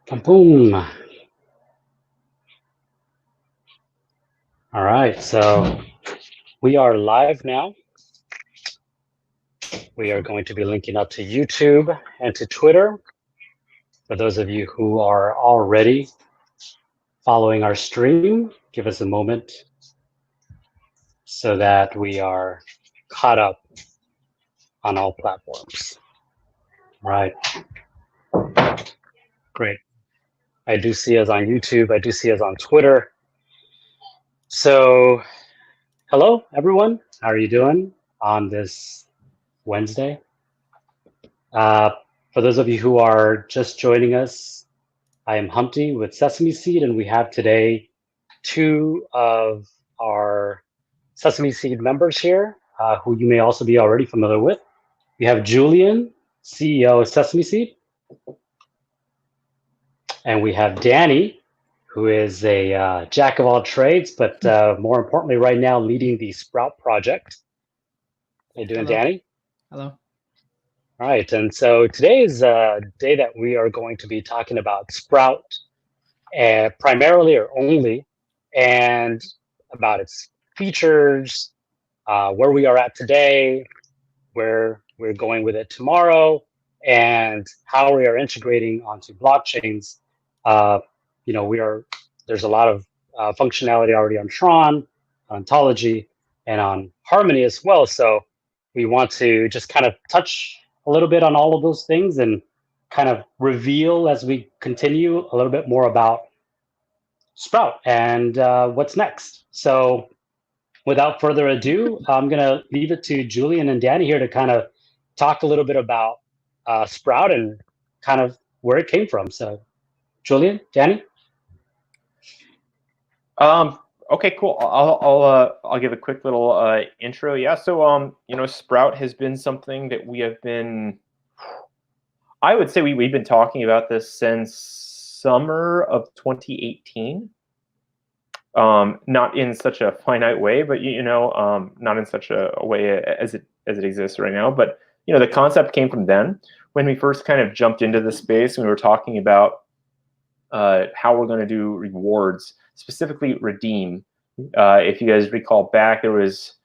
Boom. All right, so we are live now. We are going to be linking up to YouTube and to Twitter. For those of you who are already following our stream, give us a moment so that we are caught up on all platforms. Right. Great. I do see us on YouTube. I do see us on Twitter. So, hello, everyone. How are you doing on this Wednesday? For those of you who are just joining us, I am Humpty with Sesameseed, and we have today two of our Sesameseed members here, who you may also be already familiar with. We have Julian, CEO of Sesameseed, and we have Danny, who is a jack of all trades, but more importantly right now leading the Sprout project. How you doing, Hello. Danny? Hello. All right, and so today is a day that we are going to be talking about Sprout, primarily or only, and about its features, where we are at today, where we're going with it tomorrow, and how we are integrating onto blockchains. There's a lot of functionality already on Tron, ontology, and on Harmony as well. So we want to just kind of touch a little bit on all of those things and kind of reveal as we continue a little bit more about Sprout and what's next. So without further ado, I'm going to leave it to Julian and Danny here to kind of talk a little bit about Sprout and kind of where it came from. So Julian, Danny? Okay, cool. I'll give a quick little intro. Yeah. So Sprout has been something that we have been. I would say we've been talking about this since summer of 2018. Not in such a finite way, but not in such a way as it exists right now. But the concept came from then when we first kind of jumped into the space. And we were talking about how we're going to do rewards, specifically redeem. If you guys recall back, there was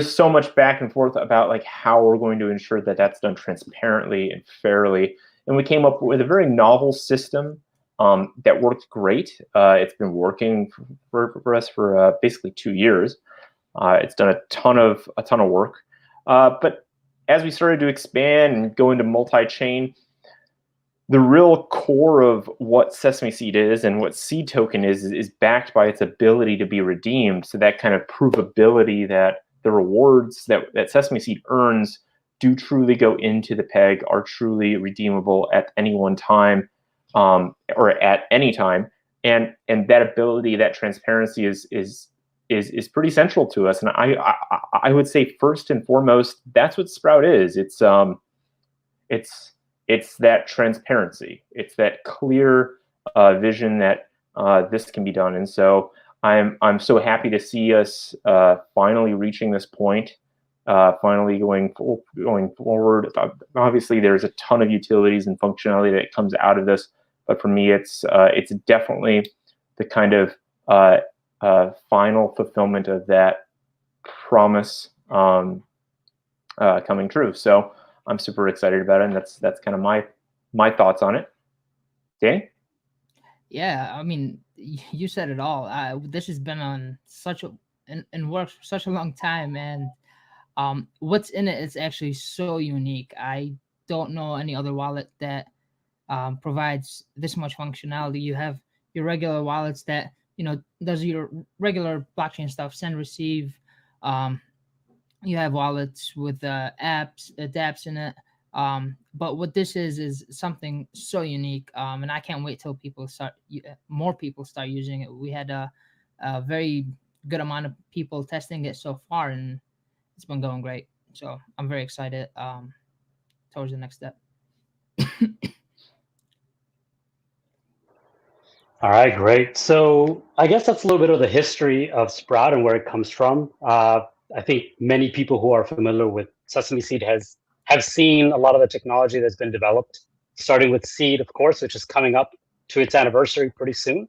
so much back and forth about like how we're going to ensure that that's done transparently and fairly. And we came up with a very novel system that worked great. It's been working for us for basically 2 years. It's done a ton of work. But as we started to expand and go into multi-chain, the real core of what Sesameseed is and what Seed Token is backed by its ability to be redeemed. So that kind of provability that the rewards that Sesameseed earns do truly go into the peg, are truly redeemable at any one time, or at any time, and that ability, that transparency is pretty central to us. And I would say first and foremost, that's what Sprout is. It's that transparency. It's that clear vision that this can be done. And so I'm so happy to see us finally reaching this point, finally going forward. Obviously, there's a ton of utilities and functionality that comes out of this, but for me, it's definitely the kind of final fulfillment of that promise coming true. So I'm super excited about it, and that's kind of my thoughts on it. Danny? Yeah, I mean, you said it all. This has been on such a and works for such a long time, and what's in it is actually so unique. I don't know any other wallet that provides this much functionality. You have your regular wallets that does your regular blockchain stuff, send, receive. You have wallets with apps, dApps in it. But what this is something so unique, and I can't wait till more people start using it. We had a very good amount of people testing it so far, and it's been going great. So I'm very excited towards the next step. All right, great. So I guess that's a little bit of the history of Sprout and where it comes from. I think many people who are familiar with Sesameseed have seen a lot of the technology that's been developed, starting with Seed, of course, which is coming up to its anniversary pretty soon.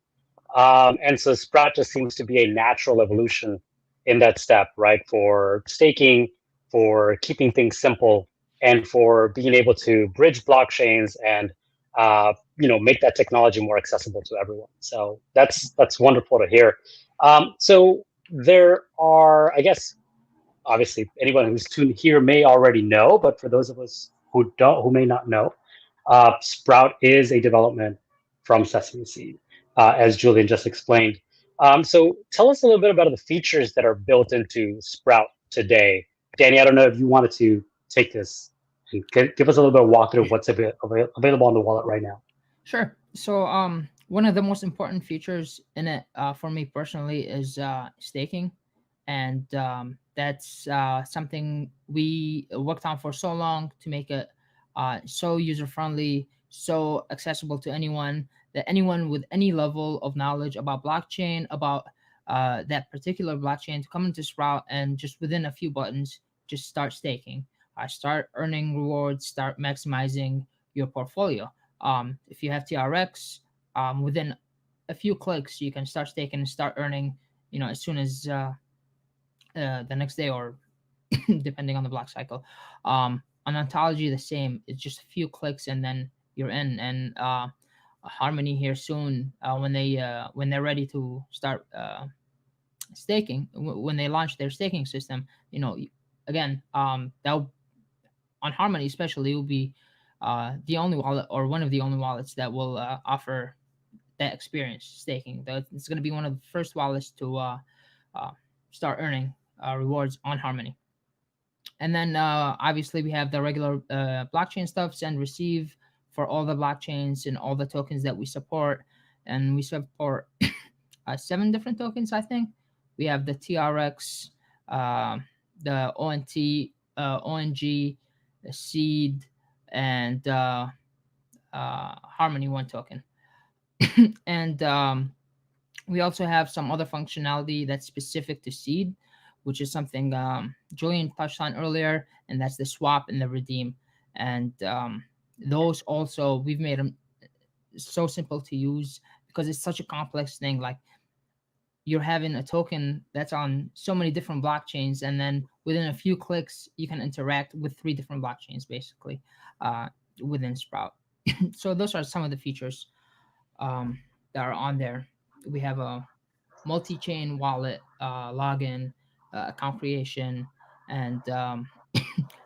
And so Sprout just seems to be a natural evolution in that step, right? For staking, for keeping things simple, and for being able to bridge blockchains and make that technology more accessible to everyone. So that's wonderful to hear. So there are, I guess, obviously anyone who's tuned here may already know, but for those of us who may not know, Sprout is a development from Sesameseed, as Julian just explained. So tell us a little bit about the features that are built into Sprout today. Danny, I don't know if you wanted to take this and give us a little bit of walkthrough of what's available on the wallet right now. Sure. So one of the most important features in it for me personally is staking, and that's something we worked on for so long to make it so user friendly, so accessible to anyone, that anyone with any level of knowledge about blockchain, about that particular blockchain, to come into Sprout and just within a few buttons just start staking, start earning rewards, start maximizing your portfolio. If you have TRX, within a few clicks you can start staking and start earning, as soon as the next day, or depending on the block cycle. On Ontology, the same. It's just a few clicks and then you're in. And Harmony here soon, when they're ready to start staking, when they launch their staking system, again, that on Harmony especially will be the only wallet, or one of the only wallets, that will offer that experience staking. It's going to be one of the first wallets to start earning rewards on Harmony. And then obviously we have the regular blockchain stuff, send, receive, for all the blockchains and all the tokens that we support. And we support 7 different tokens, I think. We have the TRX, the ONT, ONG, the Seed, and Harmony 1 token. And we also have some other functionality that's specific to Seed, which is something Julian touched on earlier, and that's the swap and the redeem. And those also, we've made them so simple to use because it's such a complex thing. Like, you're having a token that's on so many different blockchains, and then within a few clicks, you can interact with 3 different blockchains, basically, within Sprout. So those are some of the features that are on there. We have a multi-chain wallet, login, account creation, and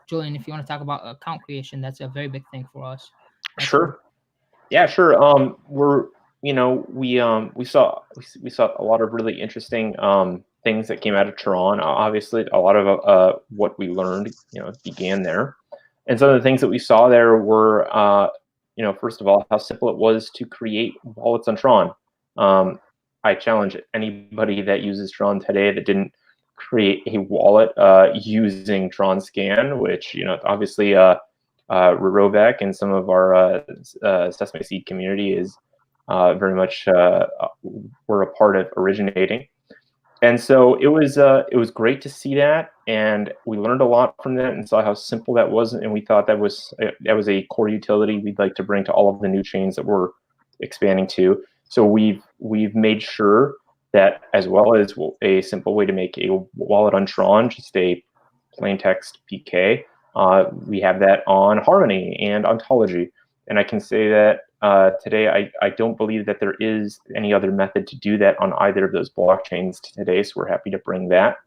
Julian, if you want to talk about account creation, that's a very big thing for us. Sure. Yeah, sure. We saw a lot of really interesting things that came out of Tron. Obviously, a lot of what we learned, began there. And some of the things that we saw there were, first of all, how simple it was to create wallets on Tron. I challenge anybody that uses Tron today that didn't create a wallet using Tron Scan, which, obviously Rovek and some of our Sesameseed community is very much were a part of originating. And so it was great to see that, and we learned a lot from that and saw how simple that was, and we thought that was a core utility we'd like to bring to all of the new chains that we're expanding to. So we've made sure that, as well as a simple way to make a wallet on Tron, just a plain text PK, we have that on Harmony and Ontology. And I can say that today, I don't believe that there is any other method to do that on either of those blockchains today. So we're happy to bring that,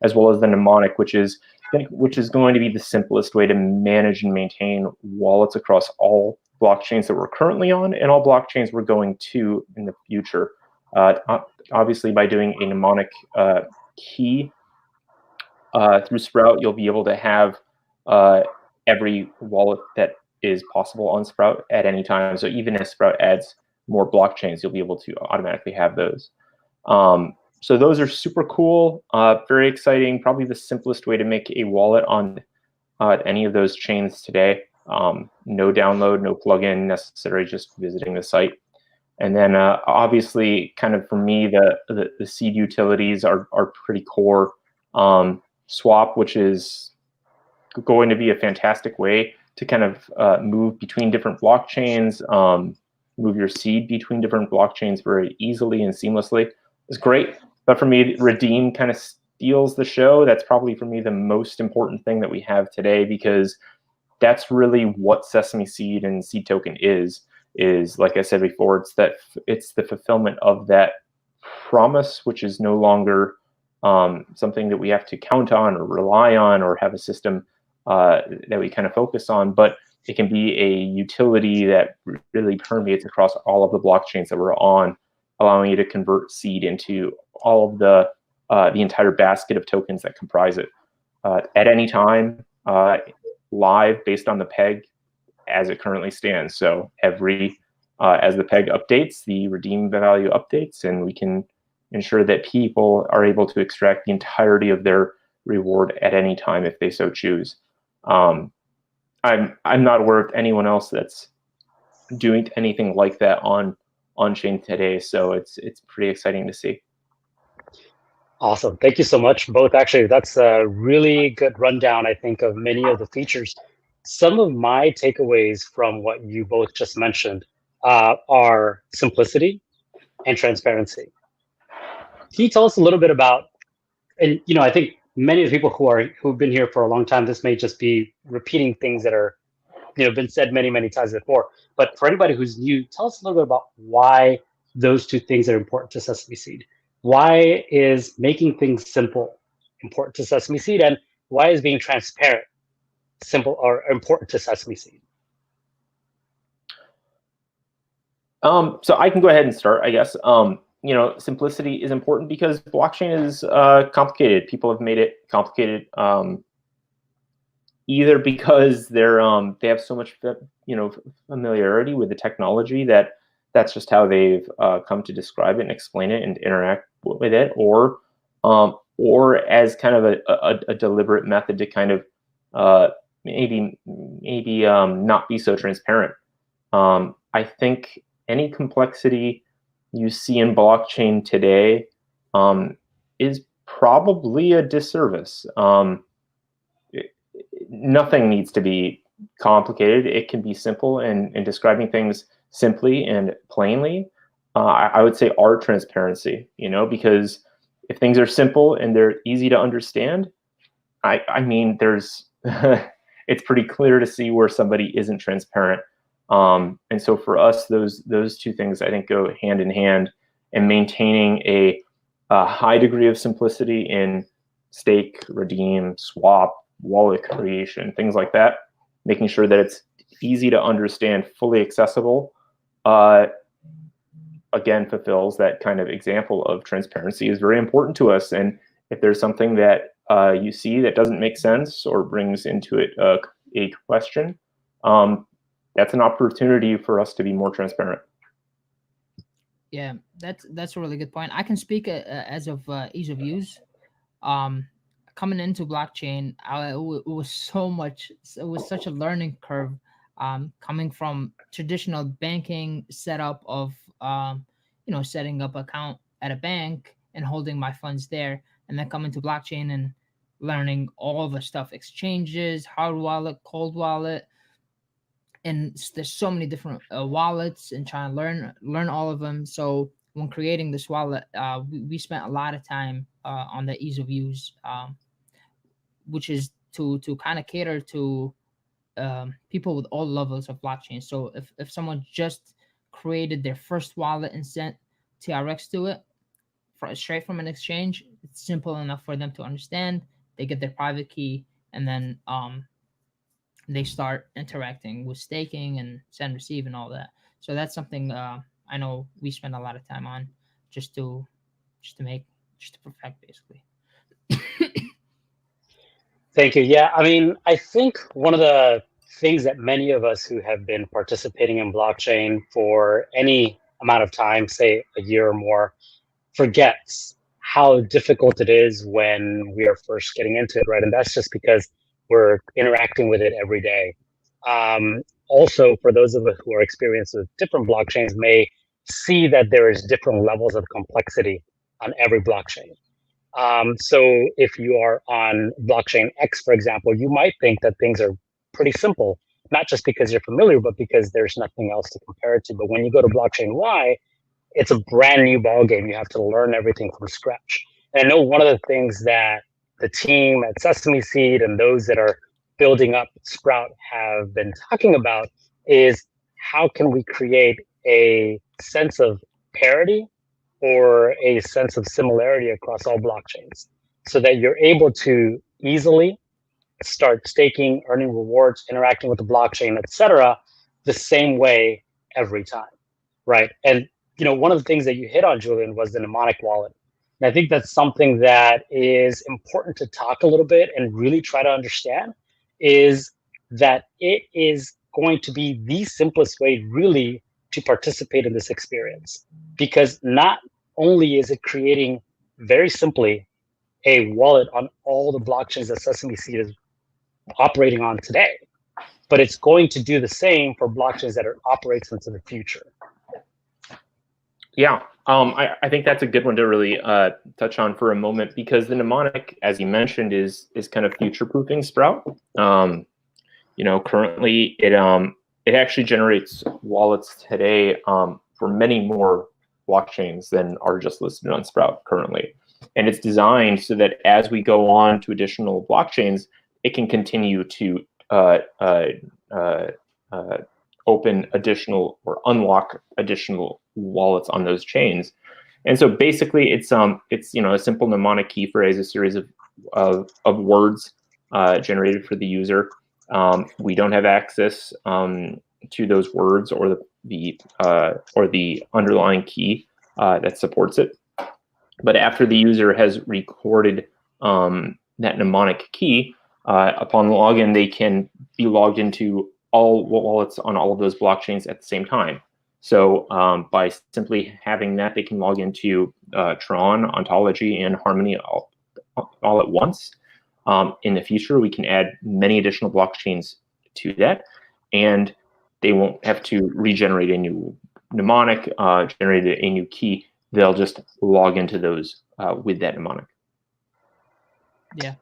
as well as the mnemonic, which is going to be the simplest way to manage and maintain wallets across all blockchains that we're currently on and all blockchains we're going to in the future. Obviously, by doing a mnemonic key through Sprout, you'll be able to have every wallet that is possible on Sprout at any time. So even if Sprout adds more blockchains, you'll be able to automatically have those. So those are super cool, very exciting, probably the simplest way to make a wallet on any of those chains today. No download, no plugin necessary, just visiting the site. And then obviously, kind of for me, the Seed utilities are pretty core. Swap, which is going to be a fantastic way to kind of move between different blockchains. move your seed between different blockchains very easily and seamlessly. It's great. But for me, Redeem kind of steals the show. That's probably for me the most important thing that we have today, because that's really what Sesameseed and Seed Token is like I said before, it's the fulfillment of that promise, which is no longer something that we have to count on or rely on or have a system that we kind of focus on, but it can be a utility that really permeates across all of the blockchains that we're on, allowing you to convert seed into all of the entire basket of tokens that comprise it at any time, live based on the peg as it currently stands. So every as the peg updates, the redeem value updates, and we can ensure that people are able to extract the entirety of their reward at any time if they so choose. I'm not aware of anyone else that's doing anything like that on chain today, so it's pretty exciting to see. Awesome. Thank you so much, both. Actually, that's a really good rundown, I think, of many of the features. Some of my takeaways from what you both just mentioned are simplicity and transparency. Can you tell us a little bit about, and I think many of the people who've been here for a long time, this may just be repeating things that are been said many, many times before. But for anybody who's new, tell us a little bit about why those two things are important to Sesameseed. Why is making things simple important to Sesameseed, and why is being transparent simple or important to Sesameseed? So I can go ahead and start, I guess. Simplicity is important because blockchain is complicated. People have made it complicated, either because they have so much familiarity with the technology that's just how they've come to describe it and explain it and interact with it, or as kind of a deliberate method to kind of maybe not be so transparent. I think any complexity you see in blockchain today is probably a disservice. Nothing needs to be complicated. It can be simple, and describing things simply and plainly, I would say, are transparency, because if things are simple and they're easy to understand, I mean, there's it's pretty clear to see where somebody isn't transparent. And so for us, those two things, I think, go hand in hand, and maintaining a high degree of simplicity in stake, redeem, swap, wallet creation, things like that, making sure that it's easy to understand, fully accessible, again, fulfills that kind of example of transparency is very important to us. And if there's something that you see that doesn't make sense or brings into it a question, that's an opportunity for us to be more transparent. Yeah, that's a really good point. I can speak as of ease of use. Coming into blockchain, it was such a learning curve. Coming from traditional banking setup of setting up account at a bank and holding my funds there, and then coming to blockchain and learning all the stuff, exchanges, hard wallet, cold wallet, and there's so many different wallets, and trying to learn all of them. So when creating this wallet, we spent a lot of time on the ease of use, which is to kind of cater to people with all levels of blockchain. So if someone just created their first wallet and sent TRX to it straight from an exchange, it's simple enough for them to understand. They get their private key, and then they start interacting with staking and send, receive, and all that. So that's something I know we spend a lot of time on, just to perfect, basically. Thank you. Yeah, I mean, I think one of the things that many of us who have been participating in blockchain for any amount of time, say a year or more, forgets how difficult it is when we are first getting into it, right? And that's just because we're interacting with it every day. Also, for those of us who are experienced with different blockchains, may see that there is different levels of complexity on every blockchain. So if you are on blockchain X, for example, you might think that things are pretty simple, not just because you're familiar, but because there's nothing else to compare it to. But when you go to blockchain Y, it's a brand new ballgame. You have to learn everything from scratch. And I know one of the things that the team at Sesameseed and those that are building up Sprout have been talking about is how can we create a sense of parity or a sense of similarity across all blockchains so that you're able to easily start staking, earning rewards, interacting with the blockchain, etc., the same way every time, right? And one of the things that you hit on, Julian, was the mnemonic wallet. And I think that's something that is important to talk a little bit and really try to understand, is that it is going to be the simplest way really to participate in this experience. Because not only is it creating very simply a wallet on all the blockchains that Sesameseed is operating on today, but it's going to do the same for blockchains that are operates into the future. Yeah, I think that's a good one to really touch on for a moment, because the mnemonic, as you mentioned, is kind of future-proofing Sprout. Currently it actually generates wallets today for many more blockchains than are just listed on Sprout currently, and it's designed so that as we go on to additional blockchains, it can continue to open additional or unlock additional wallets on those chains. And so basically it's a simple mnemonic key phrase, a series of words generated for the user. We don't have access to those words or the underlying key that supports it. But after the user has recorded that mnemonic key, upon login, they can be logged into all wallets on all of those blockchains at the same time. So by simply having that, they can log into Tron, Ontology, and Harmony all at once. In the future, we can add many additional blockchains to that, and they won't have to regenerate a new mnemonic, generate a new key. They'll just log into those with that mnemonic. Yeah.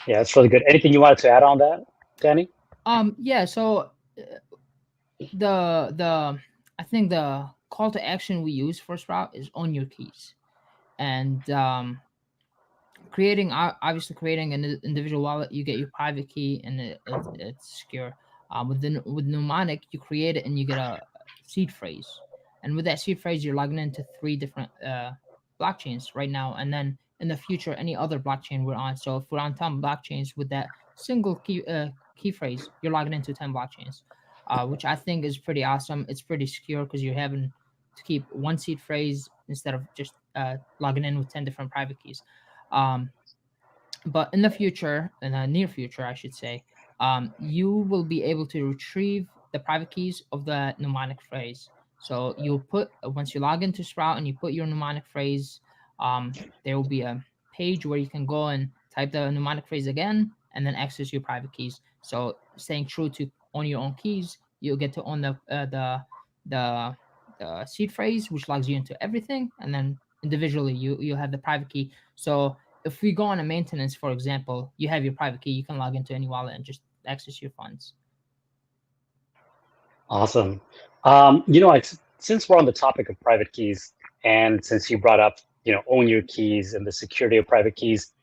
Yeah, that's really good. Anything you wanted to add on that, Danny? Yeah. So I think the call to action we use for Sprout is own your keys, and obviously creating an individual wallet. You get your private key, and it's secure. With mnemonic, you create it and you get a seed phrase, and with that seed phrase, you're logging into 3 different blockchains right now, and then in the future, any other blockchain we're on. So if we're on 10 blockchains with that single key phrase, you're logging into 10 blockchains, which I think is pretty awesome. It's pretty secure because you're having to keep one seed phrase instead of just logging in with 10 different private keys. But in the future, in the near future, I should say, you will be able to retrieve the private keys of the mnemonic phrase. So you'll once you log into Sprout and you put your mnemonic phrase, there will be a page where you can go and type the mnemonic phrase again and then access your private keys. So staying true to own your own keys, you'll get to own the seed phrase, which logs you into everything, and then individually you have the private key. So if we go on a maintenance, for example, you have your private key, you can log into any wallet and just access your funds. Awesome. Since we're on the topic of private keys, and since you brought up, own your keys and the security of private keys,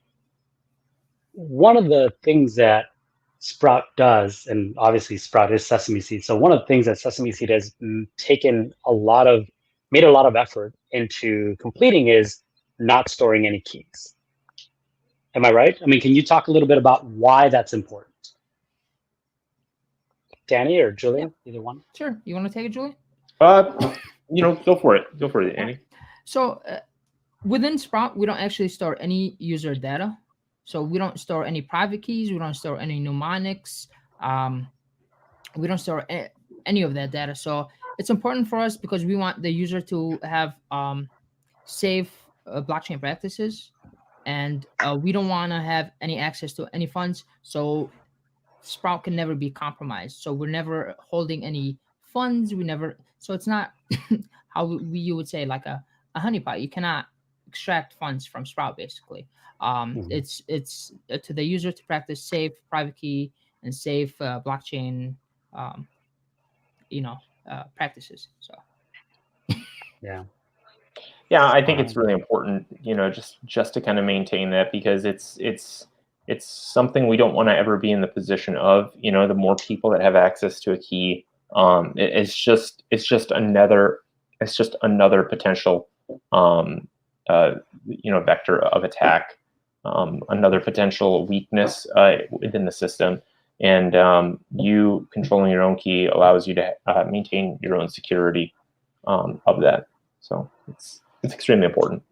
one of the things that Sprout does, and obviously Sprout is Sesameseed, so one of the things that Sesameseed has made a lot of effort into completing is not storing any keys. Am I right? I mean, can you talk a little bit about why that's important? Danny or Julian, either one? Sure. You want to take it, Julian? Go for it. Go for it, Danny. So within Sprout, we don't actually store any user data. So we don't store any private keys. We don't store any mnemonics. We don't store any of that data. So it's important for us because we want the user to have safe blockchain practices, and we don't want to have any access to any funds. So Sprout can never be compromised. So we're never holding any funds. So it's not how you would say like a honeypot. You cannot extract funds from Sprout, basically. It's to the user to practice safe private key and safe blockchain um, practices. So Yeah. Yeah, I think Uh, it's really important, just to kind of maintain that, because it's something we don't want to ever be in the position of. The more people that have access to a key, it's just another potential, vector of attack, another potential weakness within the system. And you controlling your own key allows you to maintain your own security of that. So it's extremely important.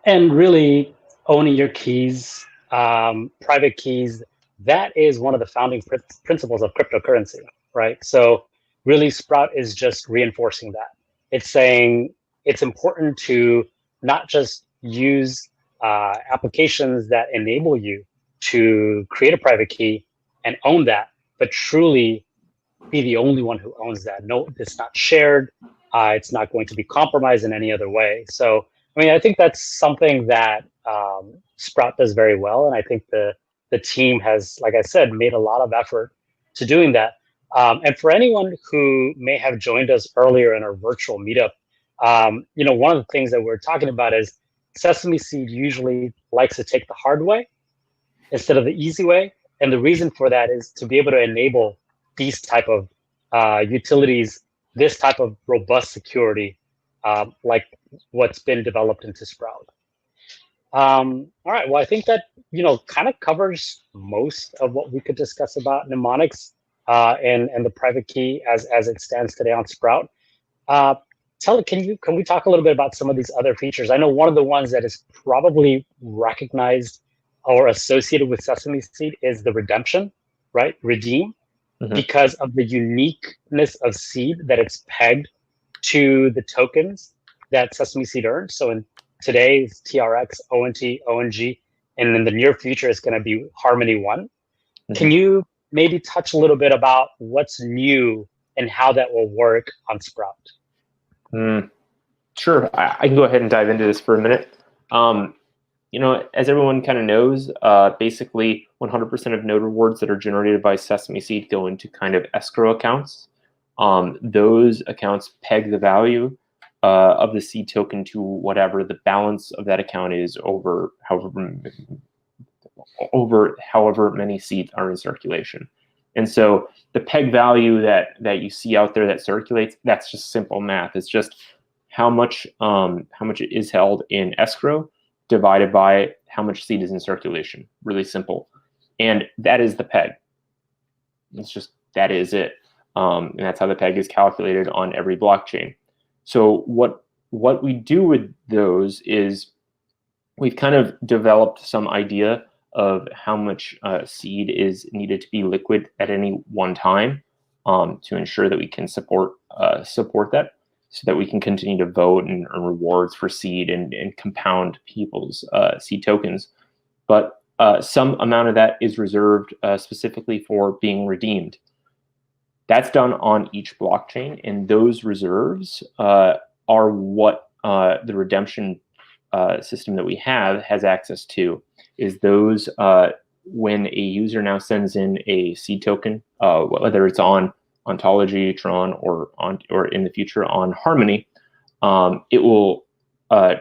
and really owning your keys, private keys, that is one of the founding principles of cryptocurrency, right? So really Sprout is just reinforcing that. It's saying it's important to not just use applications that enable you to create a private key and own that, but truly be the only one who owns that. No, it's not shared. It's not going to be compromised in any other way. So, I mean, I think that's something that Sprout does very well, and I think the team has, like I said, made a lot of effort to doing that. And for anyone who may have joined us earlier in our virtual meetup, one of the things that we're talking about is Sesameseed usually likes to take the hard way instead of the easy way, and the reason for that is to be able to enable these type of utilities, this type of robust security, like what's been developed into Sprout. All right, well, I think that kind of covers most of what we could discuss about mnemonics and the private key as it stands today on Sprout. Can we talk a little bit about some of these other features? I know one of the ones that is probably recognized or associated with Sesameseed is the redemption, right? Redeem, because of the uniqueness of seed that it's pegged to the tokens that Sesameseed earns. So in today's TRX, ONT, ONG, and in the near future, it's going to be Harmony 1. Can you maybe touch a little bit about what's new and how that will work on Sprout? Sure, I can go ahead and dive into this for a minute. As everyone kind of knows, basically 100% of node rewards that are generated by Sesameseed go into kind of escrow accounts. Those accounts peg the value of the seed token to whatever the balance of that account is over however many seeds are in circulation. And so the peg value that you see out there that circulates, that's just simple math. It's just how much it is held in escrow divided by how much seed is in circulation. Really simple. And that is the peg. That is it. And that's how the peg is calculated on every blockchain. So what we do with those is we've kind of developed some idea of how much seed is needed to be liquid at any one time to ensure that we can support that, so that we can continue to vote and earn rewards for seed and compound people's seed tokens. But some amount of that is reserved specifically for being redeemed. That's done on each blockchain, and those reserves are what the redemption system that we have has access to. Is those when a user now sends in a seed token, whether it's on Ontology, Tron, or in the future on Harmony, it will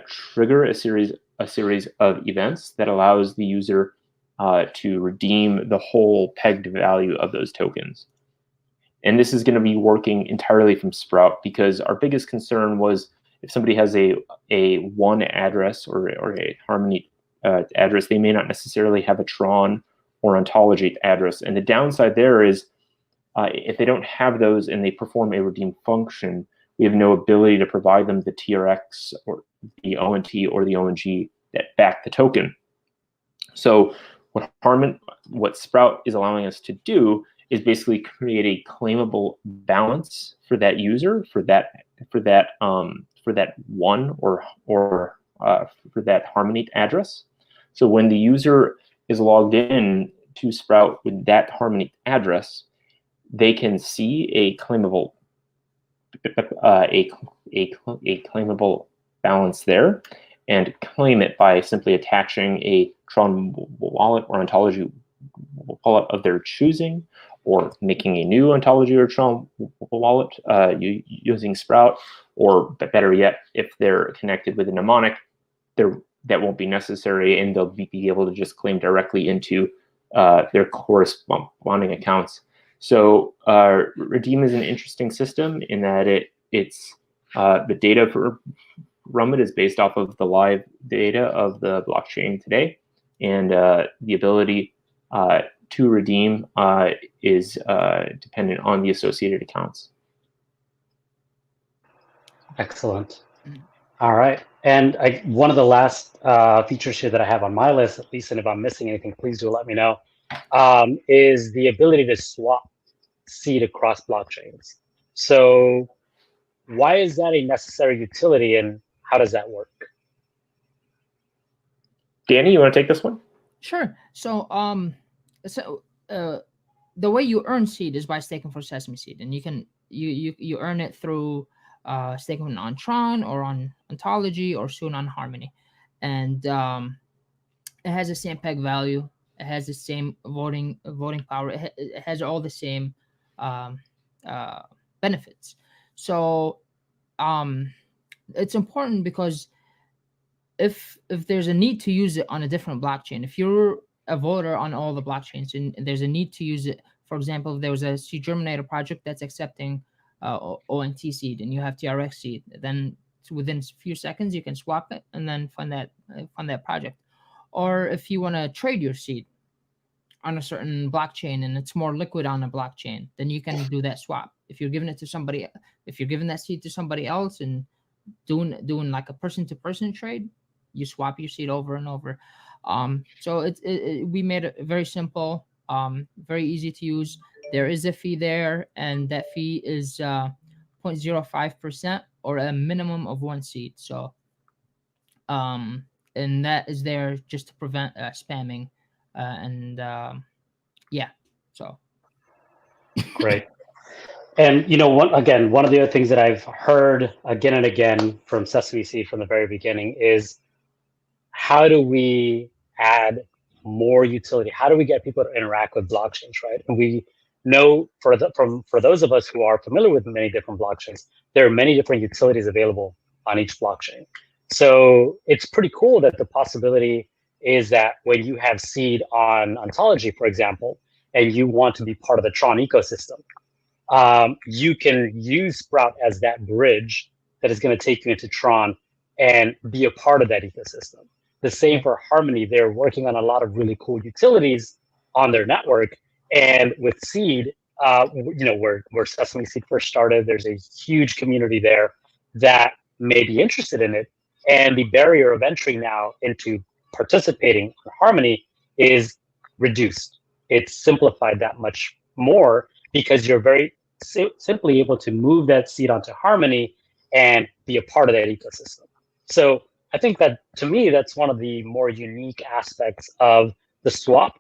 trigger a series of events that allows the user to redeem the whole pegged value of those tokens. And this is going to be working entirely from Sprout, because our biggest concern was if somebody has a one address or a Harmony address, they may not necessarily have a Tron or Ontology address. And the downside there is if they don't have those and they perform a redeem function, we have no ability to provide them the TRX or the ONT or the ONG that back the token. So what Sprout is allowing us to do is basically create a claimable balance for that user, for that one or for that Harmony address. So when the user is logged in to Sprout with that Harmony address, they can see a claimable claimable balance there, and claim it by simply attaching a Tron wallet or Ontology wallet of their choosing, or making a new ontology or Tron wallet using Sprout, or better yet, if they're connected with a mnemonic, that won't be necessary, and they'll be able to just claim directly into their corresponding accounts. So Redeem is an interesting system in that it's the data from it is based off of the live data of the blockchain today, and the ability to redeem is dependent on the associated accounts. Excellent. All right. And one of the last features here that I have on my list, at least, and if I'm missing anything, please do let me know, is the ability to swap seed across blockchains. So why is that a necessary utility, and how does that work? Danny, you want to take this one? Sure. So the way you earn seed is by staking for Sesameseed, and you earn it through staking on Tron or on Ontology or soon on Harmony, and it has the same peg value. It has the same voting power. It has all the same benefits. So it's important because if there's a need to use it on a different blockchain, if you're a voter on all the blockchains and there's a need to use it, for example, if there was a seed germinator project that's accepting ONT seed and you have TRX seed, then within a few seconds you can swap it and then fund that project. Or if you want to trade your seed on a certain blockchain and it's more liquid on a blockchain, then you can do that swap. If you're giving it to somebody, if you're giving that seed to somebody else and doing like a person-to-person trade, you swap your seed over and over. So we made it very simple, very easy to use. There is a fee there, and that fee is 0.05% or a minimum of 1 seed. So, and that is there just to prevent spamming, yeah. So great. And one of the other things that I've heard again and again from Sesameseed from the very beginning is, how do we add more utility? How do we get people to interact with blockchains, right? And we know for those of us who are familiar with many different blockchains, there are many different utilities available on each blockchain. So it's pretty cool that the possibility is that when you have seed on Ontology, for example, and you want to be part of the Tron ecosystem, you can use Sprout as that bridge that is going to take you into Tron and be a part of that ecosystem. The same for Harmony. They're working on a lot of really cool utilities on their network. And with Seed, where Sesameseed first started, there's a huge community there that may be interested in it. And the barrier of entry now into participating in Harmony is reduced. It's simplified that much more because you're very simply able to move that seed onto Harmony and be a part of that ecosystem. So I think that, to me, that's one of the more unique aspects of the swap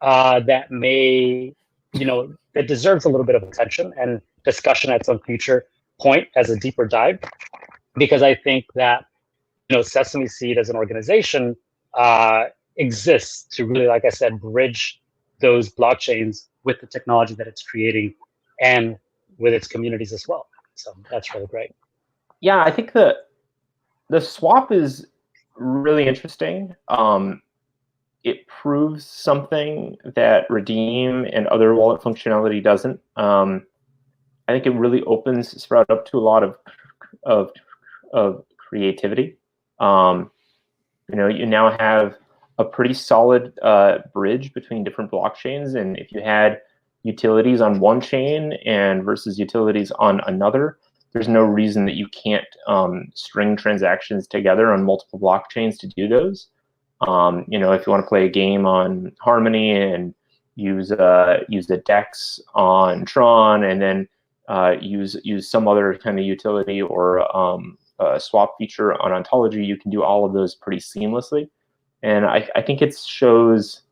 that may, it deserves a little bit of attention and discussion at some future point as a deeper dive, because I think that, Sesameseed as an organization exists to really, like I said, bridge those blockchains with the technology that it's creating and with its communities as well. So that's really great. Yeah, I think the swap is really interesting. It proves something that Redeem and other wallet functionality doesn't. I think it really opens Sprout up to a lot of creativity. You now have a pretty solid bridge between different blockchains, and if you had utilities on one chain and versus utilities on another, there's no reason that you can't string transactions together on multiple blockchains to do those. If you want to play a game on Harmony and use the DEX on Tron, and then use some other kind of utility or swap feature on Ontology, you can do all of those pretty seamlessly. And I think it shows.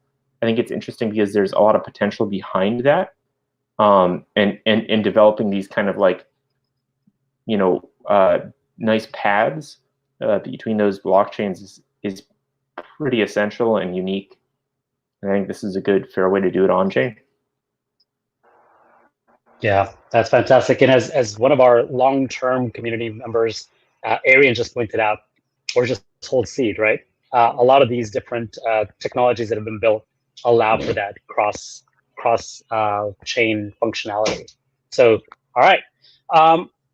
I think it's interesting because there's a lot of potential behind that, and developing these kind of like, nice paths between those blockchains is pretty essential and unique. And I think this is a good, fair way to do it on chain. Yeah, that's fantastic. And as one of our long-term community members, Arian just pointed out, or just hold seed, right? A lot of these different technologies that have been built allow for that cross chain functionality. So, all right.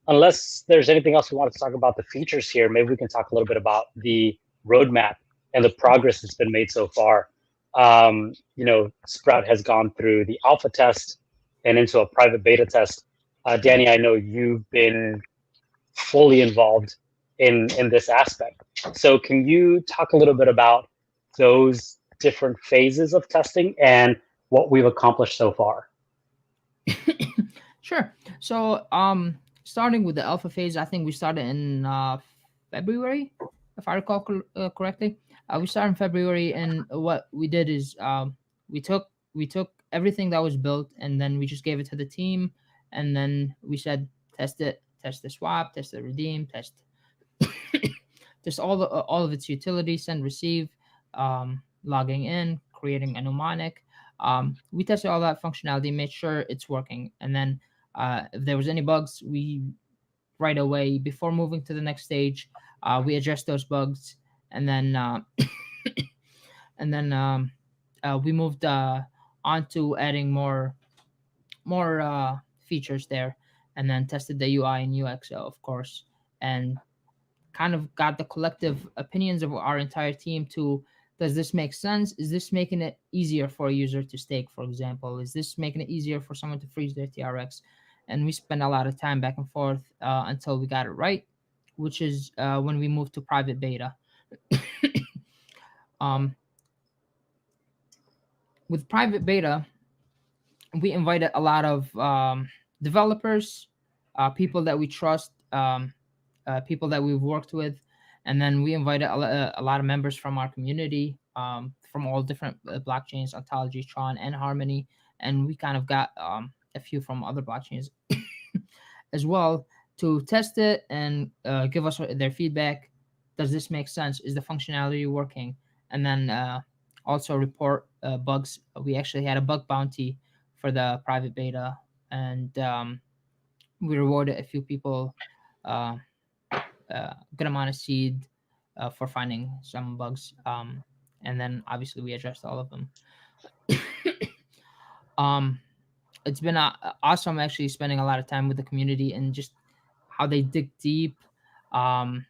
Unless there's anything else we want to talk about the features here, maybe we can talk a little bit about the roadmap and the progress that's been made so far. Sprout has gone through the alpha test and into a private beta test. Danny, I know you've been fully involved in this aspect. So can you talk a little bit about those different phases of testing and what we've accomplished so far? Sure. So, starting with the alpha phase, I think we started in February, if I recall correctly. We started in February, and what we did is we took everything that was built, and then we just gave it to the team, and then we said test it, test the swap, test the redeem, test just all of its utilities, send, receive, logging in, creating a mnemonic. We tested all that functionality, made sure it's working, and then if there was any bugs, we right away before moving to the next stage, we addressed those bugs, and then and then we moved on to adding more features there, and then tested the UI and UX, of course, and kind of got the collective opinions of our entire team to, does this make sense? Is this making it easier for a user to stake, for example? Is this making it easier for someone to freeze their TRX? And we spent a lot of time back and forth until we got it right, which is when we moved to private beta. um, with private beta, we invited a lot of developers, people that we trust, people that we've worked with, and then we invited a lot of members from our community, from all different blockchains, Ontology, Tron, and Harmony, and we kind of got a few from other blockchains as well to test it and give us their feedback. Does this make sense? Is the functionality working? And then also report bugs. We actually had a bug bounty for the private beta, and we rewarded a few people uh, good amount of seed for finding some bugs. And then obviously we addressed all of them. um, it's been awesome actually spending a lot of time with the community and just how they dig deep um,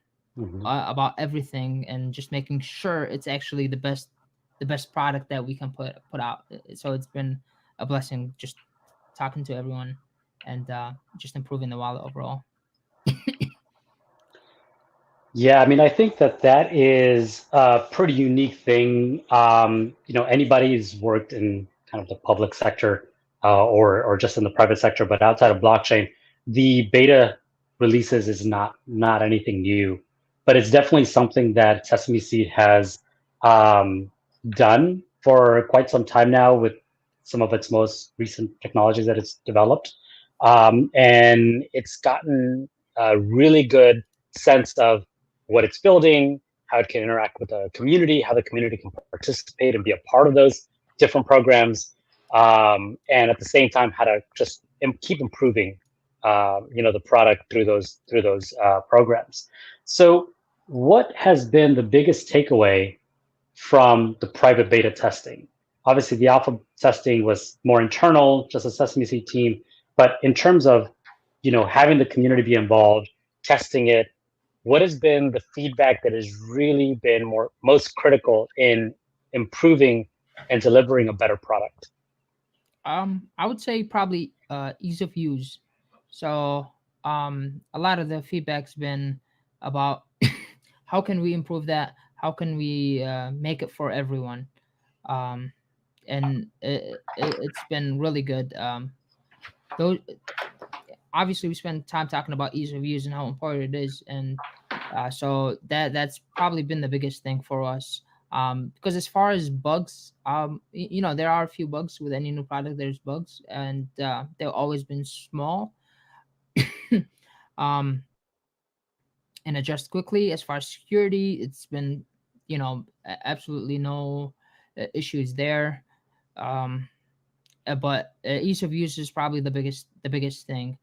about everything and just making sure it's actually the best product that we can put out. So it's been a blessing just talking to everyone and just improving the wallet overall. Yeah, I mean, I think that is a pretty unique thing. Anybody who's worked in kind of the public sector or just in the private sector, but outside of blockchain, the beta releases is not anything new, but it's definitely something that Sesameseed has done for quite some time now with some of its most recent technologies that it's developed, and it's gotten a really good sense of what it's building, how it can interact with the community, how the community can participate and be a part of those different programs, and at the same time, how to just keep improving, the product through those programs. So, what has been the biggest takeaway from the private beta testing? Obviously, the alpha testing was more internal, just a Sesameseed team, but in terms of having the community be involved, testing it, what has been the feedback that has really been most critical in improving and delivering a better product? I would say probably ease of use. So a lot of the feedback's been about how can we improve that? How can we make it for everyone? Um, and it's been really good. Those obviously we spend time talking about ease of use and how important it is, and so that's probably been the biggest thing for us. Because as far as bugs, there are a few bugs with any new product. There's bugs, and they've always been small, um, and adjust quickly. As far as security, it's been, absolutely no issues there. Um, but ease of use is probably the biggest thing.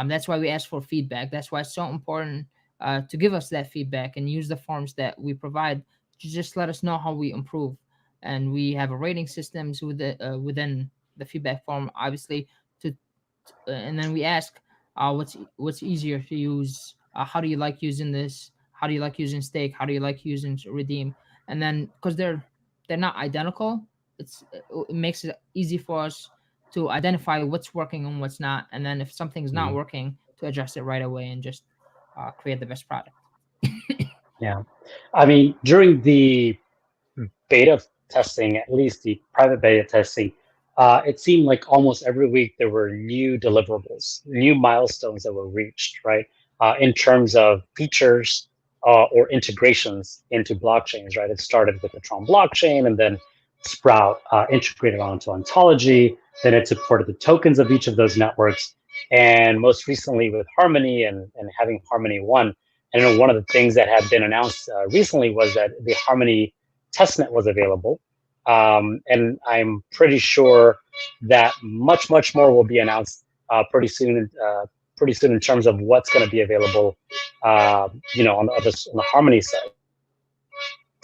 That's why we ask for feedback. That's why it's so important to give us that feedback and use the forms that we provide to just let us know how we improve. And we have a rating systems within the feedback form, obviously, to and then we ask what's easier to use. How do you like using this? How do you like using stake? How do you like using redeem? And then because they're not identical, it makes it easy for us to identify what's working and what's not, and then if something's not Mhm. working, to adjust it right away and just create the best product. Yeah. I mean, during the beta testing, at least the private beta testing, it seemed like almost every week there were new deliverables, new milestones that were reached, right? In terms of features or integrations into blockchains, right? It started with the Tron blockchain, and then Sprout integrated onto Ontology. Then it supported the tokens of each of those networks. And most recently with Harmony and having Harmony 1. And I know one of the things that had been announced recently was that the Harmony testnet was available. And I'm pretty sure that much more will be announced pretty soon. Pretty soon in terms of what's going to be available, on the Harmony side.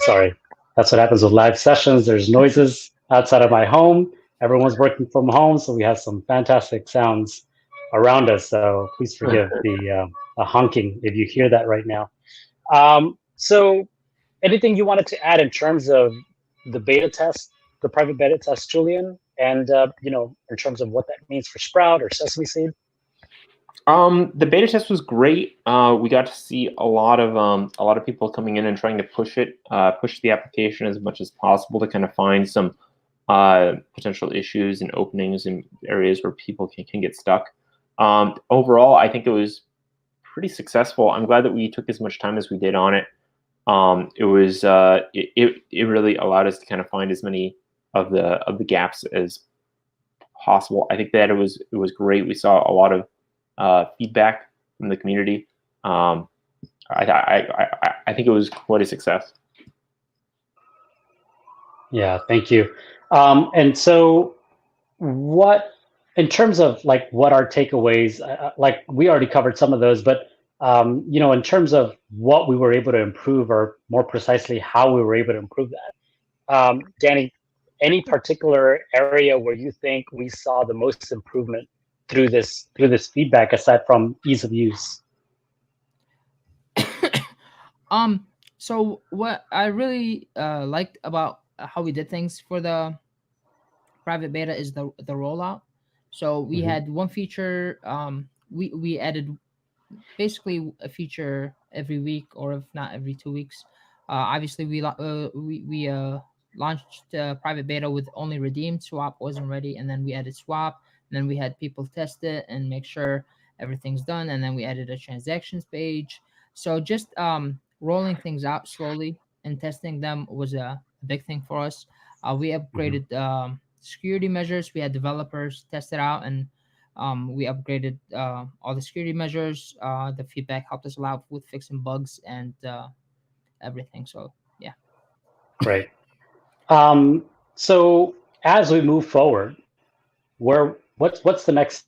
Sorry, that's what happens with live sessions. There's noises outside of my home. Everyone's working from home, so we have some fantastic sounds around us. So please forgive the honking if you hear that right now. So anything you wanted to add in terms of the beta test, the private beta test, Julian, and in terms of what that means for Sprout or Sesameseed? The beta test was great. We got to see a lot of people coming in and trying to push the application as much as possible to kind of find some potential issues and openings and areas where people can get stuck. Overall, I think it was pretty successful. I'm glad that we took as much time as we did on it. It really allowed us to kind of find as many of the gaps as possible. I think that it was great. We saw a lot of feedback from the community. I think it was quite a success. Yeah, thank you. And so, what in terms of like what our takeaways? Like we already covered some of those, but in terms of what we were able to improve, or more precisely, how we were able to improve that. Danny, any particular area where you think we saw the most improvement through this feedback, aside from ease of use? So what I really liked about how we did things for the private beta is the rollout. So we had one feature. We added basically a feature every week, or if not every 2 weeks. Obviously, we launched private beta with only redeemed. Swap wasn't ready, and then we added swap. And then we had people test it and make sure everything's done. And then we added a transactions page. So just rolling things out slowly and testing them was a big thing for us. We upgraded security measures. We had developers test it out, and we upgraded all the security measures. The feedback helped us a lot with fixing bugs and everything. So yeah. Great. So as we move forward, what's the next?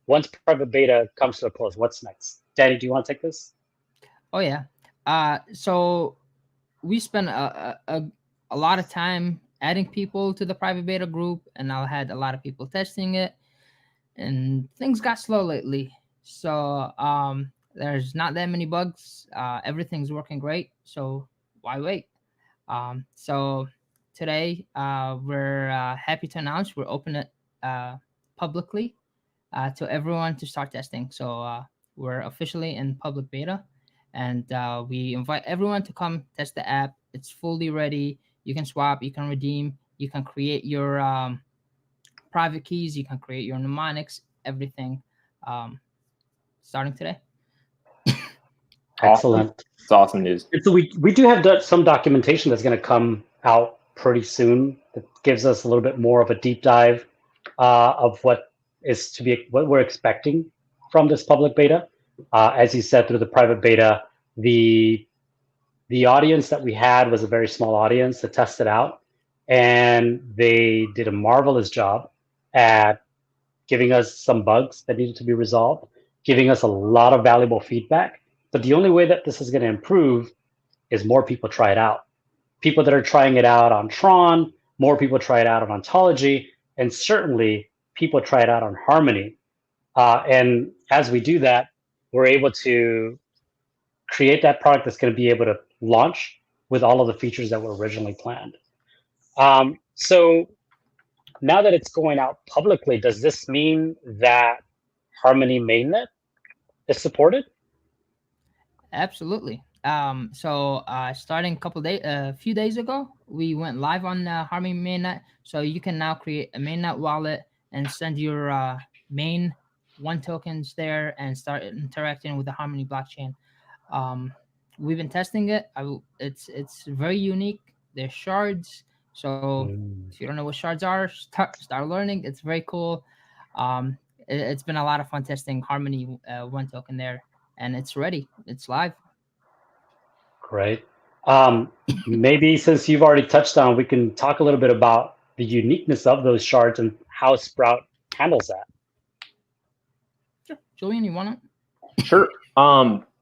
Once private beta comes to a close, what's next? Danny, do you want to take this? Oh yeah. So we spent a lot of time adding people to the private beta group, and I had a lot of people testing it, and things got slow lately. So there's not that many bugs. Everything's working great. So why wait? So today we're happy to announce we're opening it publicly to everyone to start testing. So we're officially in public beta, and we invite everyone to come test the app. It's fully ready. You can swap, you can redeem, you can create your private keys, you can create your mnemonics, everything starting today. Excellent. It's awesome news. So we do have some documentation that's going to come out pretty soon that gives us a little bit more of a deep dive of what we're expecting from this public beta. As you said, through the private beta, the audience that we had was a very small audience to test it out, and they did a marvelous job. at giving us some bugs that needed to be resolved, giving us a lot of valuable feedback. But the only way that this is going to improve is more people try it out. People that are trying it out on Tron, more people try it out on Ontology, and certainly people try it out on Harmony. And as we do that, we're able to create that product that's going to be able to launch with all of the features that were originally planned. So now that it's going out publicly, does this mean that Harmony mainnet is supported? Absolutely. So starting a few days ago, we went live on Harmony mainnet. So you can now create a mainnet wallet and send your main one tokens there and start interacting with the Harmony blockchain. We've been testing it. It's very unique. They're shards. So if you don't know what shards are, start learning. It's very cool. It's been a lot of fun testing Harmony one token there, and it's ready. It's live. Great. Maybe since you've already touched on, we can talk a little bit about the uniqueness of those shards and how Sprout handles that. Sure. Julian, you want to? Sure.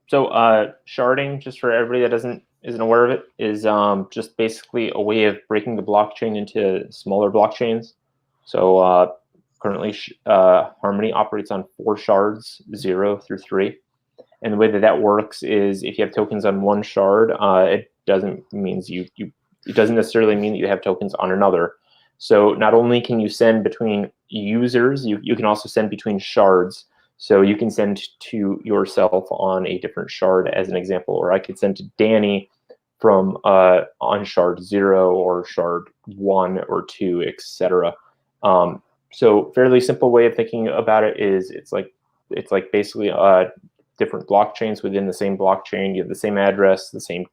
So sharding, just for everybody that isn't aware of it, is just basically a way of breaking the blockchain into smaller blockchains. So currently, Harmony operates on 4 shards, 0 through 3. And the way that works is if you have tokens on one shard, it doesn't necessarily mean that you have tokens on another. So not only can you send between users, you can also send between shards. So you can send to yourself on a different shard, as an example, or I could send to Danny from on shard 0 or shard 1 or 2, etc. So fairly simple way of thinking about it is it's like basically different blockchains within the same blockchain. You have the same address, the same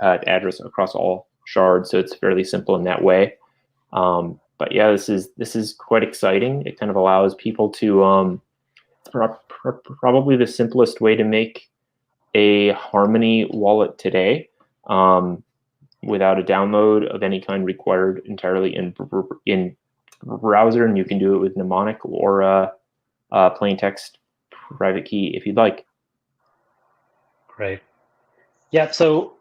address across all shards. So it's fairly simple in that way. But yeah, this is quite exciting. It kind of allows people to probably the simplest way to make a Harmony wallet today, without a download of any kind required, entirely in browser, and you can do it with mnemonic or plain text private key if you'd like. Great. Yeah, so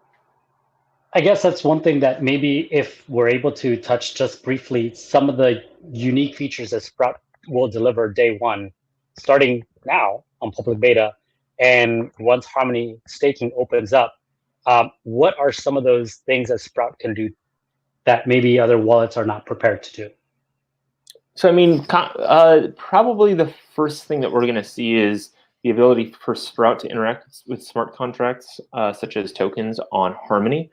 I guess that's one thing that maybe if we're able to touch just briefly some of the unique features that Sprout will deliver day one, starting now on public beta, and once Harmony staking opens up, what are some of those things that Sprout can do that maybe other wallets are not prepared to do? So, I mean, probably the first thing that we're going to see is the ability for Sprout to interact with smart contracts, such as tokens on Harmony.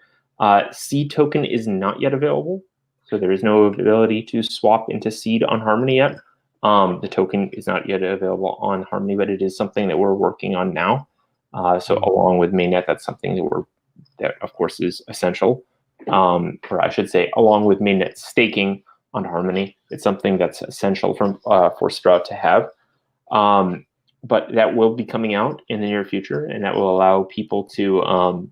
Seed token is not yet available, so there is no ability to swap into Seed on Harmony yet. The token is not yet available on Harmony, but it is something that we're working on now. So along with mainnet, that's something that of course is essential. Or I should say, along with mainnet staking on Harmony, it's something that's essential for Sprout to have. But that will be coming out in the near future, and that will allow people to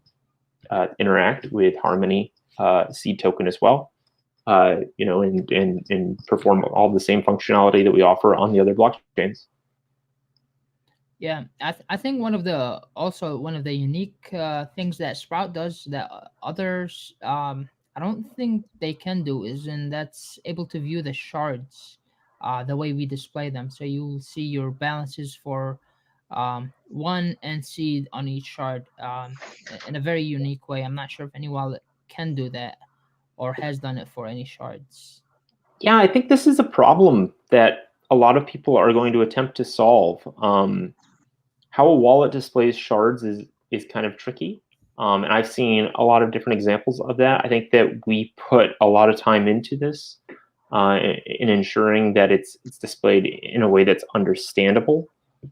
interact with Harmony Seed token as well. And perform all the same functionality that we offer on the other blockchains. Yeah, I think one of the unique things that Sprout does that others I don't think they can do that's able to view the shards the way we display them. So you'll see your balances for one and Seed on each shard in a very unique way. I'm not sure if any wallet can do that or has done it for any shards. Yeah, I think this is a problem that a lot of people are going to attempt to solve. How a wallet displays shards is kind of tricky. And I've seen a lot of different examples of that. I think that we put a lot of time into this in ensuring that it's displayed in a way that's understandable.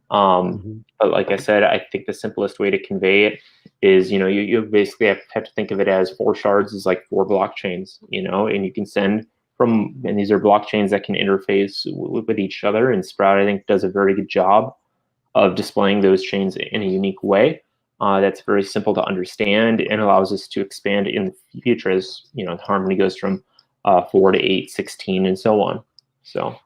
But like I said, I think the simplest way to convey it is, you basically have to think of it as 4 shards is like 4 blockchains, and you can send from, and these are blockchains that can interface with each other. And Sprout, I think, does a very good job of displaying those chains in a unique way that's very simple to understand and allows us to expand in the future as Harmony goes from 4 to 8, 16, and so on. So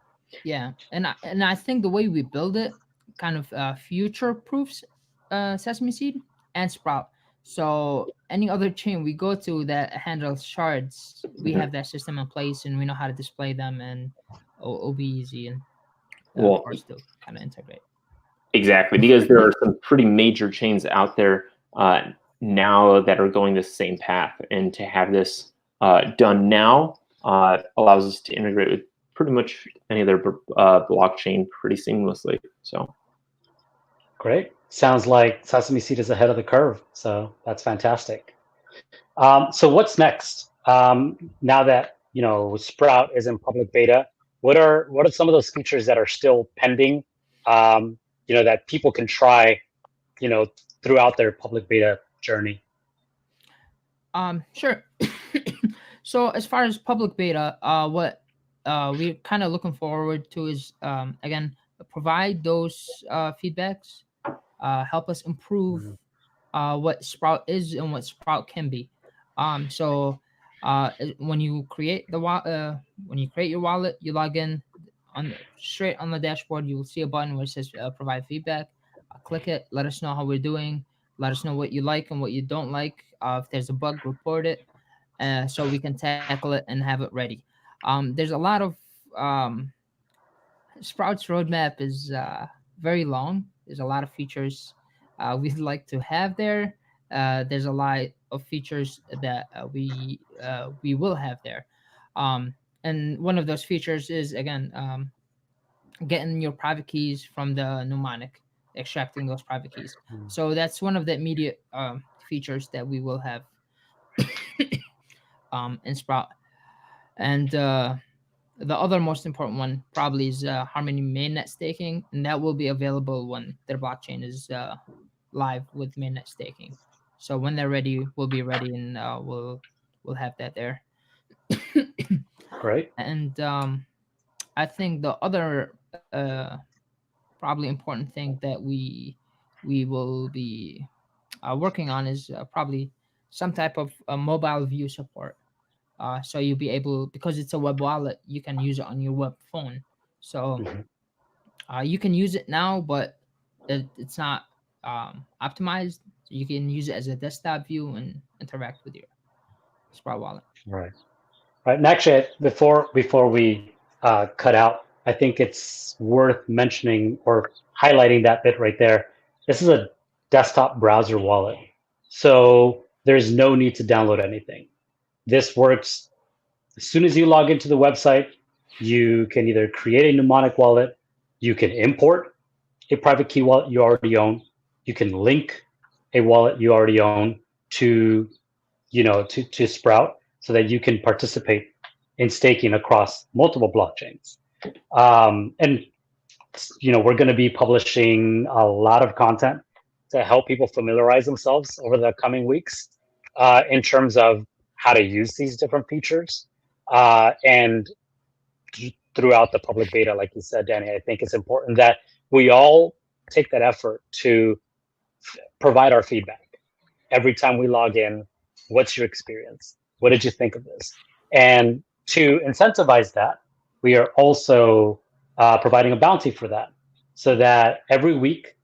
yeah, and I think the way we build it kind of future proofs Sesameseed and Sprout. So any other chain we go to that handles shards, we have that system in place and we know how to display them, and it'll be easy and well, for us to kind of integrate. Exactly, because there are some pretty major chains out there now that are going the same path, and to have this done now allows us to integrate with pretty much any other blockchain pretty seamlessly. So Great. Sounds like Sesameseed is ahead of the curve. So that's fantastic. So what's next? Now that Sprout is in public beta, what are some of those features that are still pending? That people can try, throughout their public beta journey. Sure. So as far as public beta, what we're kind of looking forward to is again, provide those feedbacks, help us improve what Sprout is and what Sprout can be. So when you create your wallet, you log in straight on the dashboard. You will see a button where it says provide feedback. Click it. Let us know how we're doing. Let us know what you like and what you don't like. If there's a bug, report it, so we can tackle it and have it ready. There's a lot of Sprout's roadmap is very long. There's a lot of features we'd like to have there. There's a lot of features that we will have there, and one of those features is again getting your private keys from the mnemonic, extracting those private keys. So that's one of the immediate features that we will have in Sprout, and the other most important one probably is Harmony mainnet staking, and that will be available when their blockchain is live with mainnet staking. So when they're ready, we'll be ready, and we'll have that there. Great. And I think the other probably important thing that we will be working on is probably some type of mobile view support. So you'll be able, because it's a web wallet, you can use it on your web phone. So you can use it now, but it's not optimized. So you can use it as a desktop view and interact with your Sprout wallet. Right. And actually, before we cut out, I think it's worth mentioning or highlighting that bit right there. This is a desktop browser wallet, so there's no need to download anything. This works as soon as you log into the website. You can either create a mnemonic wallet, you can import a private key wallet you already own, you can link a wallet you already own to Sprout, so that you can participate in staking across multiple blockchains. And we're going to be publishing a lot of content to help people familiarize themselves over the coming weeks in terms of how to use these different features. And throughout the public beta, like you said, Danny, I think it's important that we all take that effort to provide our feedback every time we log in. What's your experience? What did you think of this? And to incentivize that, we are also providing a bounty for that, so that every week,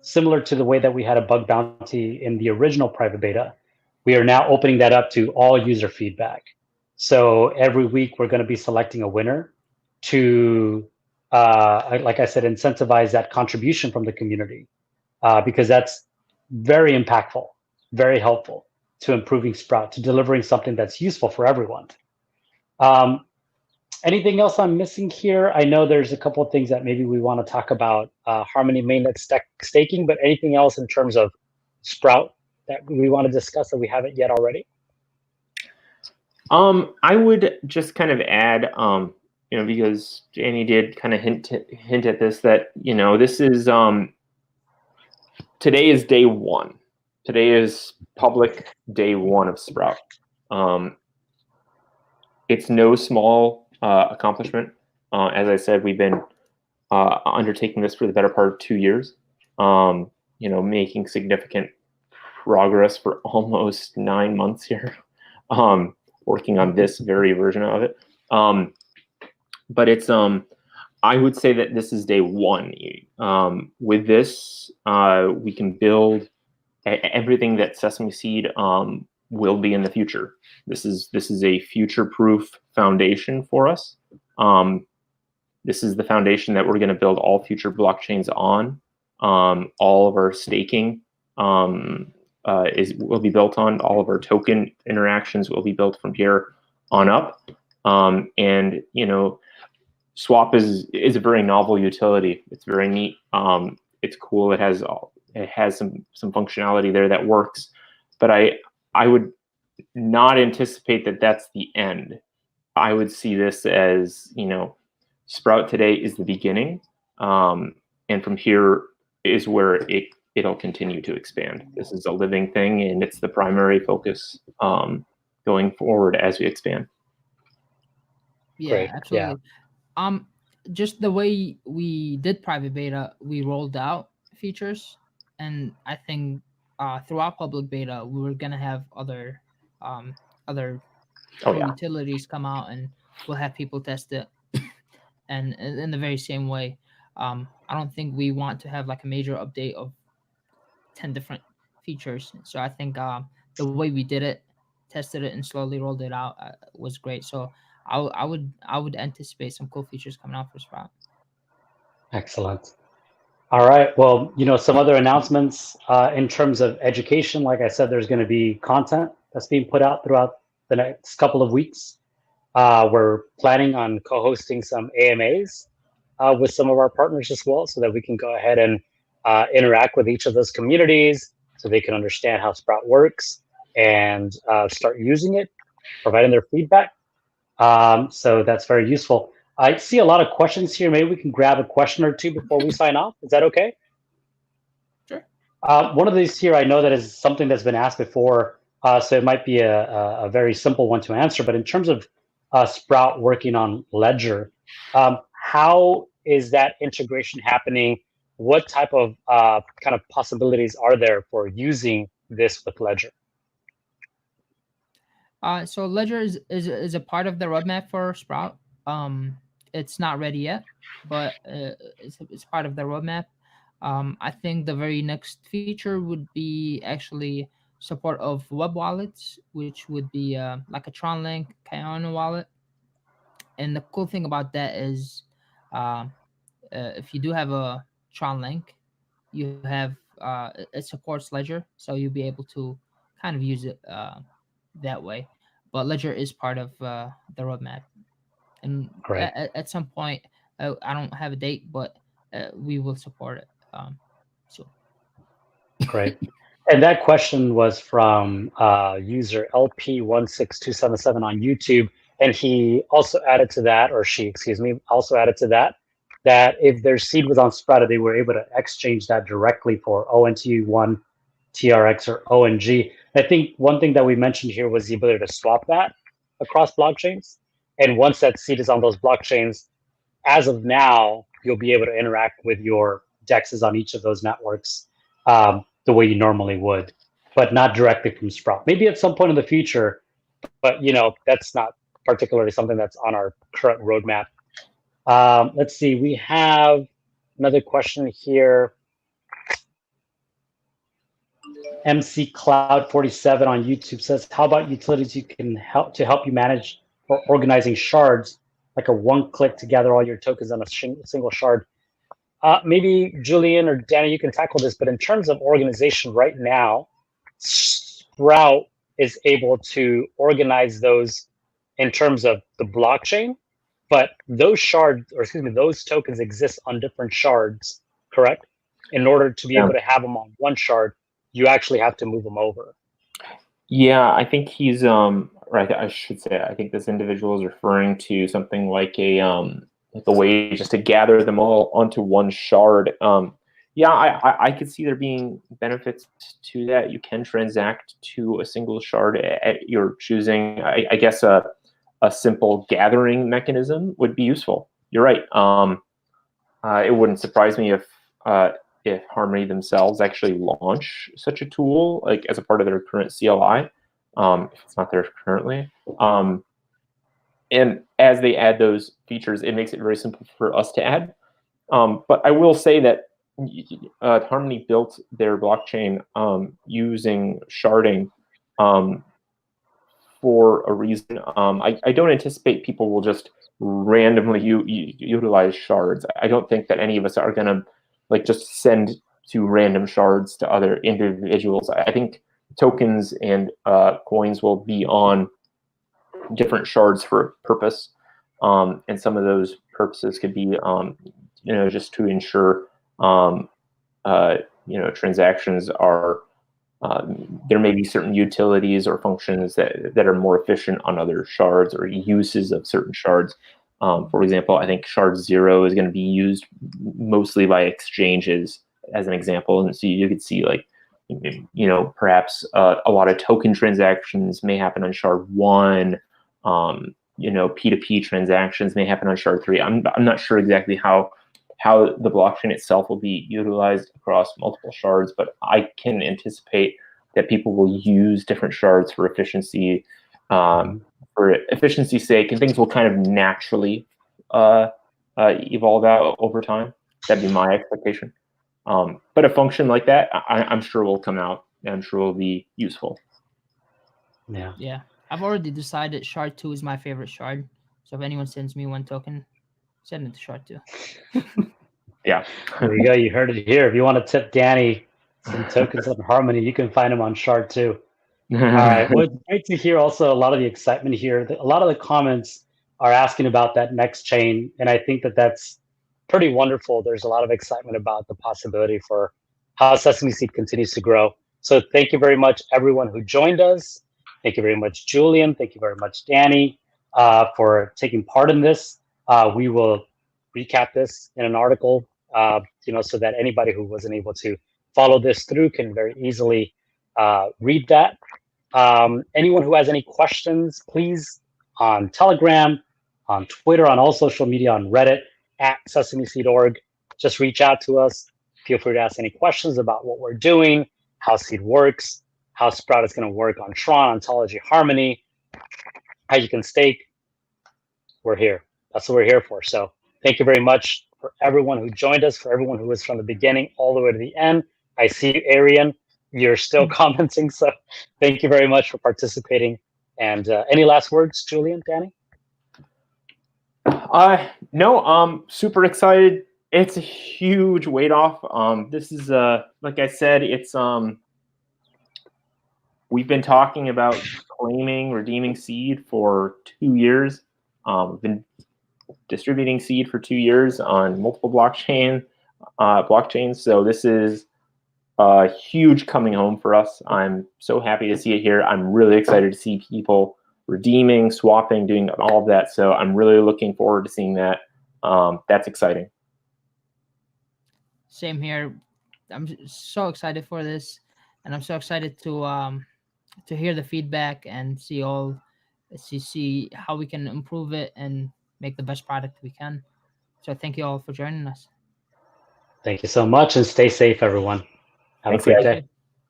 similar to the way that we had a bug bounty in the original private beta, we are now opening that up to all user feedback. So every week we're going to be selecting a winner to, like I said, incentivize that contribution from the community, because that's very impactful, very helpful to improving Sprout, to delivering something that's useful for everyone. Anything else I'm missing here? I know there's a couple of things that maybe we want to talk about Harmony mainnet staking, but anything else in terms of Sprout that we want to discuss that we haven't yet already? I would just kind of add, because Danny did kind of hint at this, that this is today is day one. Today is public day one of Sprout. It's no small accomplishment. As I said, we've been undertaking this for the better part of 2 years. Making significant progress for almost 9 months here. working on this very version of it. But it's I would say that this is day one. With this, we can build everything that Sesameseed will be in the future. This is a future-proof foundation for us. This is the foundation that we're going to build all future blockchains on. All of our staking will be built on. All of our token interactions will be built from here on up. And Swap is a very novel utility. It's very neat. It's cool. It has some functionality there that works. But I would not anticipate that that's the end. I would see this as, Sprout today is the beginning, and from here is where it'll continue to expand. This is a living thing, and it's the primary focus going forward as we expand. Yeah, Great. absolutely. Yeah. Just the way we did private beta, we rolled out features, and I think throughout public beta, we were gonna have other utilities come out, and we'll have people test it. And in the very same way, I don't think we want to have like a major update of 10 different features. So I think the way we did it, tested it, and slowly rolled it out was great. So I would anticipate some cool features coming out for Sprout. Excellent. All right. Well, some other announcements in terms of education. Like I said, there's going to be content that's being put out throughout the next couple of weeks. We're planning on co-hosting some AMAs with some of our partners as well, so that we can go ahead and interact with each of those communities, so they can understand how Sprout works and start using it, providing their feedback. So that's very useful. I see a lot of questions here. Maybe we can grab a question or two before we sign off. Is that okay? Sure. One of these here, I know that is something that's been asked before, so it might be a very simple one to answer. But in terms of Sprout working on Ledger, how is that integration happening? What type of kind of possibilities are there for using this with Ledger? So Ledger is a part of the roadmap for Sprout. It's not ready yet, but it's part of the roadmap. I think the very next feature would be actually support of web wallets, which would be like a Tron Link, Kayano wallet. And the cool thing about that is, if you do have a Tron Link, you have it supports Ledger, so you'll be able to kind of use it that way. But Ledger is part of the roadmap, and at some point, I don't have a date, but we will support it. So great. And that question was from user LP16277 on YouTube, and he also added to that, or she, excuse me, also added to that, that if their seed was on Sprout, they were able to exchange that directly for ONT1, TRX, or ONG. I think one thing that we mentioned here was the ability to swap that across blockchains. And once that seed is on those blockchains, as of now, you'll be able to interact with your DEXs on each of those networks the way you normally would, but not directly from Sprout. Maybe at some point in the future, but that's not particularly something that's on our current roadmap. Let's see, we have another question here. MC Cloud 47 on YouTube says, how about utilities you can help you manage or organizing shards, like a one-click to gather all your tokens on a single shard? Maybe Julian or Danny, you can tackle this, but in terms of organization right now, Sprout is able to organize those in terms of the blockchain, but those shards, or excuse me, those tokens exist on different shards, correct? In order to be able to have them on one shard, you actually have to move them over. Yeah, I think he's right. I should say, I think this individual is referring to something like a way just to gather them all onto one shard. Yeah, I could see there being benefits to that. You can transact to a single shard at your choosing. I guess a simple gathering mechanism would be useful. You're right. It wouldn't surprise me if Harmony themselves actually launch such a tool, like as a part of their current CLI. if it's not there currently. And as they add those features, it makes it very simple for us to add. But I will say that Harmony built their blockchain using sharding for a reason. I don't anticipate people will just randomly utilize shards. I don't think that any of us are going to like just send to random shards to other individuals. I think tokens and coins will be on different shards for a purpose, and some of those purposes could be just to ensure transactions are there may be certain utilities or functions that are more efficient on other shards, or uses of certain shards. For example, I think shard 0 is going to be used mostly by exchanges as an example, and so you could see like perhaps a lot of token transactions may happen on shard 1. P2P transactions may happen on shard 3. I'm not sure exactly how the blockchain itself will be utilized across multiple shards, but I can anticipate that people will use different shards for efficiency, for efficiency's sake, and things will kind of naturally evolve out over time. That'd be my expectation. But a function like that, I'm sure will come out, and I'm sure will be useful. Yeah. Yeah. I've already decided shard 2 is my favorite shard. So if anyone sends me 1 token, send it to shard 2. Yeah. There you go. You heard it here. If you want to tip Danny some tokens on Harmony, you can find him on shard 2. All right. Well, it's great to hear also a lot of the excitement here. A lot of the comments are asking about that next chain, and I think that that's pretty wonderful. There's a lot of excitement about the possibility for how Sesameseed continues to grow. So thank you very much, everyone who joined us. Thank you very much, Julian. Thank you very much, Danny, for taking part in this. We will recap this in an article, so that anybody who wasn't able to follow this through can very easily read that. Anyone who has any questions, please, on Telegram, on Twitter, on all social media, on Reddit, at sesameseed.org, just reach out to us. Feel free to ask any questions about what we're doing, how Seed works, how Sprout is going to work on Tron, Ontology, Harmony, how you can stake. We're here. That's what we're here for. So thank you very much for everyone who joined us, for everyone who was from the beginning all the way to the end. I see you, Arian. You're still commenting, so thank you very much for participating. And any last words, Julian, Danny? No, super excited. It's a huge weight off. This is like I said, it's we've been talking about claiming, redeeming seed for 2 years. We've been distributing seed for 2 years on multiple blockchains. So this is a huge coming home for us. I'm so happy to see it here. I'm really excited to see people redeeming, swapping, doing all of that. So I'm really looking forward to seeing that. That's exciting. Same here. I'm so excited for this, and I'm so excited to hear the feedback and see how we can improve it and make the best product we can. So thank you all for joining us. Thank you so much, and stay safe, everyone. Have a great day.